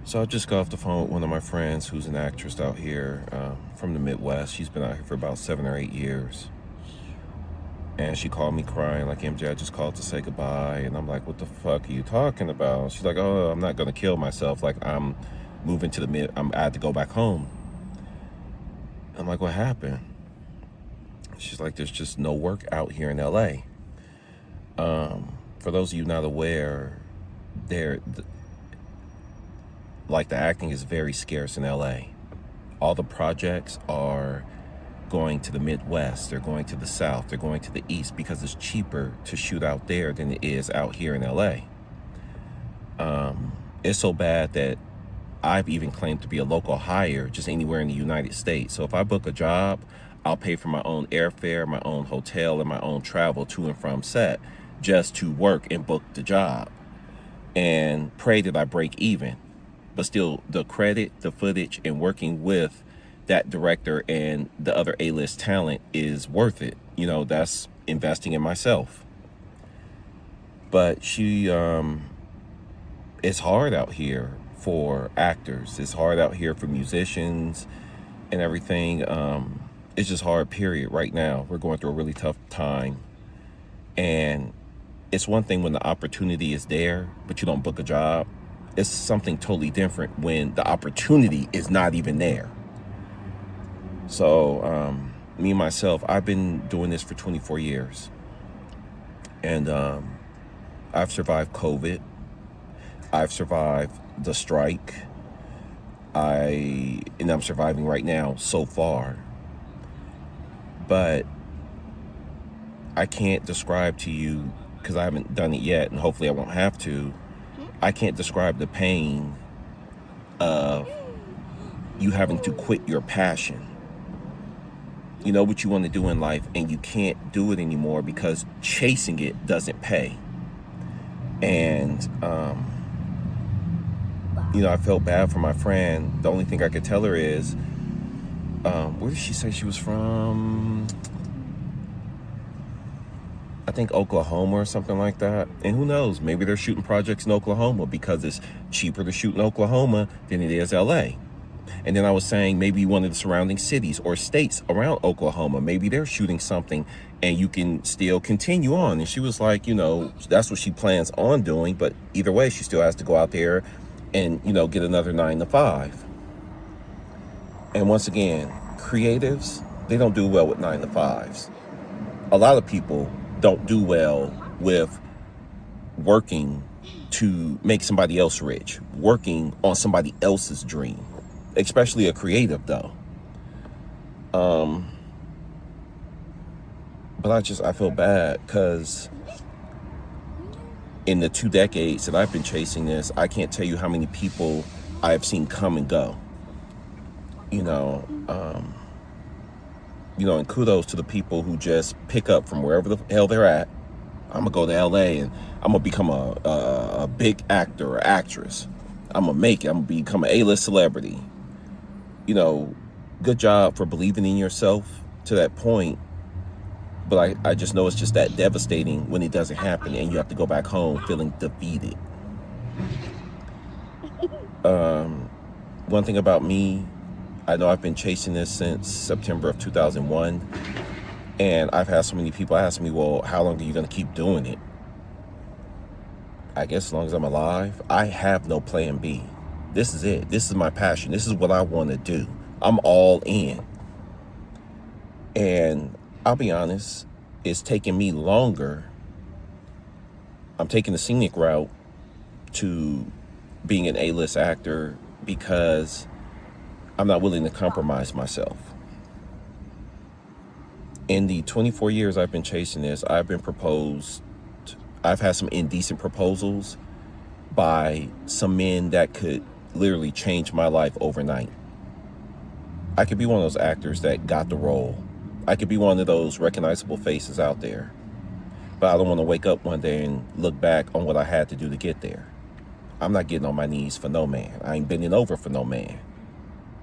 So I just got off the phone with one of my friends who's an actress out here from the Midwest. She's been out here for about 7 or 8 years. And she called me crying, like, MJ, I just called to say goodbye. And I'm like, what the fuck are you talking about? She's like, oh, I'm not going to kill myself. Like, I'm moving to I had to go back home. I'm like, what happened? She's like, there's just no work out here in LA. For those of you not aware, there, like, the acting is very scarce in LA. All the projects are going to the Midwest, they're going to the South, they're going to the East because it's cheaper to shoot out there than it is out here in LA. It's so bad that I've even claimed to be a local hire just anywhere in the United States. So if I book a job, I'll pay for my own airfare, my own hotel, and my own travel to and from set just to work and book the job and pray that I break even. But still, the credit, the footage, and working with that director and the other A-list talent is worth it. You know, that's investing in myself. But it's hard out here for actors. It's hard out here for musicians and everything. It's just hard, period. Right now, we're going through a really tough time. And it's one thing when the opportunity is there, but you don't book a job. It's something totally different when the opportunity is not even there. So, me, myself, I've been doing this for 24 years. And I've survived COVID. I've survived the strike. And I'm surviving right now so far. But I can't describe to you, because I haven't done it yet, and hopefully I won't have to, I can't describe the pain of you having to quit your passion. You know what you want to do in life, and you can't do it anymore because chasing it doesn't pay. And, I felt bad for my friend. The only thing I could tell her is, where did she say she was from? I think Oklahoma or something like that. And who knows, maybe they're shooting projects in Oklahoma because it's cheaper to shoot in Oklahoma than it is LA. And then I was saying maybe one of the surrounding cities or states around Oklahoma, maybe they're shooting something and you can still continue on. And she was like, that's what she plans on doing. But either way, she still has to go out there and, get another 9 to 5. And once again, creatives, they don't do well with 9 to 5s. A lot of people don't do well with working to make somebody else rich, working on somebody else's dream, especially a creative though. But I feel bad because in the 2 decades that I've been chasing this, I can't tell you how many people I have seen come and go. And kudos to the people who just pick up from wherever the hell they're at. I'm gonna go to LA and I'm gonna become a big actor or actress. I'm gonna make it. I'm gonna become an A-list celebrity. Good job for believing in yourself to that point. But I just know it's just that devastating when it doesn't happen and you have to go back home feeling defeated. One thing about me, I know I've been chasing this since September of 2001. And I've had so many people ask me, well, how long are you going to keep doing it? I guess as long as I'm alive. I have no plan B. This is it. This is my passion. This is what I want to do. I'm all in. And I'll be honest, it's taking me longer. I'm taking the scenic route to being an A-list actor because I'm not willing to compromise myself. In the 24 years I've been chasing this, I've had some indecent proposals by some men that could literally change my life overnight. I could be one of those actors that got the role. I could be one of those recognizable faces out there. But I don't want to wake up one day and look back on what I had to do to get there. I'm not getting on my knees for no man. I ain't bending over for no man.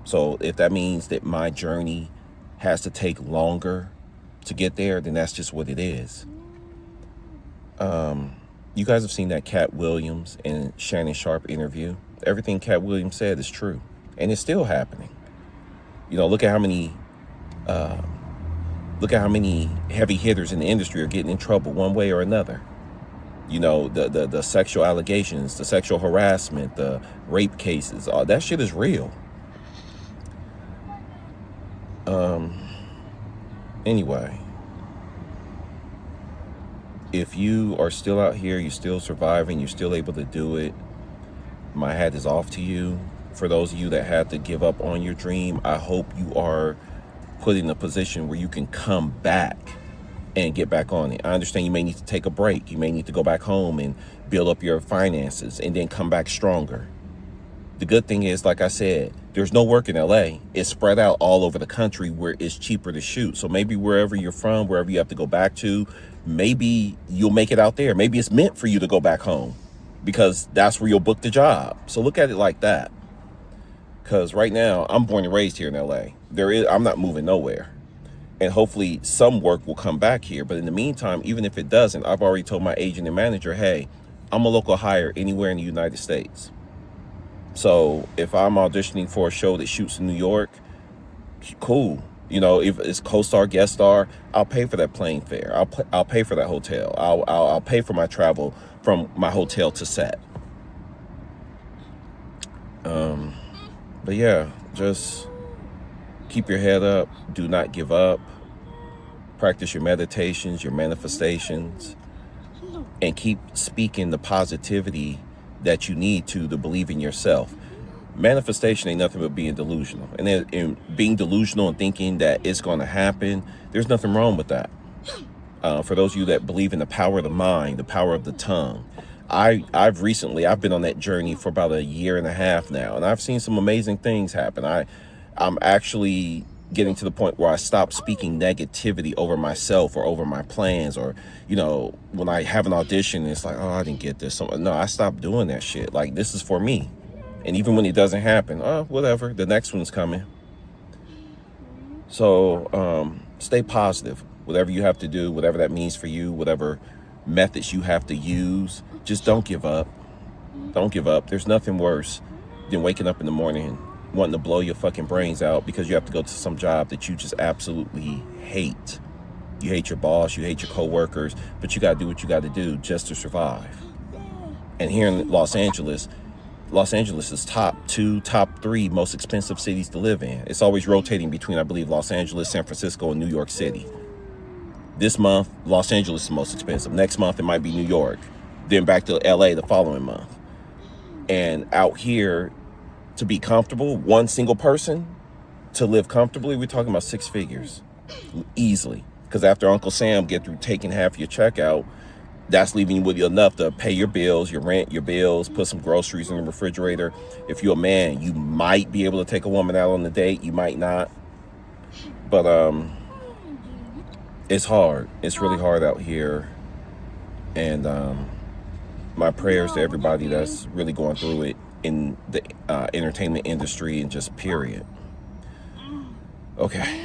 So if that means that my journey has to take longer to get there, then that's just what it is. You guys have seen that Cat Williams and Shannon Sharp interview. Everything Cat Williams said is true, and it's still happening. You know, uh, look at how many heavy hitters in the industry are getting in trouble one way or another. You know, the sexual allegations, the sexual harassment, the rape cases, all that shit is real. Anyway, if you are still out here, you're still surviving, you're still able to do it, my hat is off to you. For those of you that had to give up on your dream, I hope you are put in a position where you can come back and get back on it. I understand you may need to take a break. You may need to go back home and build up your finances and then come back stronger. The good thing is, like I said, there's no work in LA. It's spread out all over the country where it's cheaper to shoot. So maybe wherever you're from, wherever you have to go back to, maybe you'll make it out there. Maybe it's meant for you to go back home because that's where you'll book the job. So look at it like that. Because right now, I'm born and raised here in LA. I'm not moving nowhere. And hopefully some work will come back here. But in the meantime, even if it doesn't, I've already told my agent and manager, hey, I'm a local hire anywhere in the United States. So if I'm auditioning for a show that shoots in New York, cool. You know, if it's co-star, guest star, I'll pay for that plane fare. I'll pay for that hotel. I'll pay for my travel from my hotel to set. But yeah, just keep your head up. Do not give up. Practice your meditations, your manifestations, and keep speaking the positivity that you need to believe in yourself. Manifestation ain't nothing but being delusional. And then in being delusional and thinking that it's going to happen, there's nothing wrong with that. For those of you that believe in the power of the mind, the power of the tongue, I've been on that journey for about a year and a half now, and I've seen some amazing things happen. I'm actually getting to the point where I stop speaking negativity over myself or over my plans, or, you know, when I have an audition, it's like, oh, I didn't get this. No, I stopped doing that shit. Like, this is for me. And even when it doesn't happen, oh, whatever, the next one's coming. So stay positive. Whatever you have to do, whatever that means for you, whatever methods you have to use, just don't give up. Don't give up. There's nothing worse than waking up in the morning and wanting to blow your fucking brains out because you have to go to some job that you just absolutely hate. You hate your boss, you hate your coworkers, but you got to do what you got to do just to survive. And here in Los Angeles is top 2, top 3 most expensive cities to live in. It's always rotating between, I believe, Los Angeles, San Francisco, and New York City. This month, Los Angeles is the most expensive. Next month, it might be New York. Then back to LA the following month. And out here, to be comfortable, one single person, to live comfortably, we're talking about 6 figures. Easily. Because after Uncle Sam get through taking half your check out, that's leaving you with enough to pay your bills, your rent, your bills, put some groceries in the refrigerator. If you're a man, you might be able to take a woman out on a date. You might not. But it's hard. It's really hard out here. And my prayers to everybody that's really going through it in the entertainment industry and just period. Okay.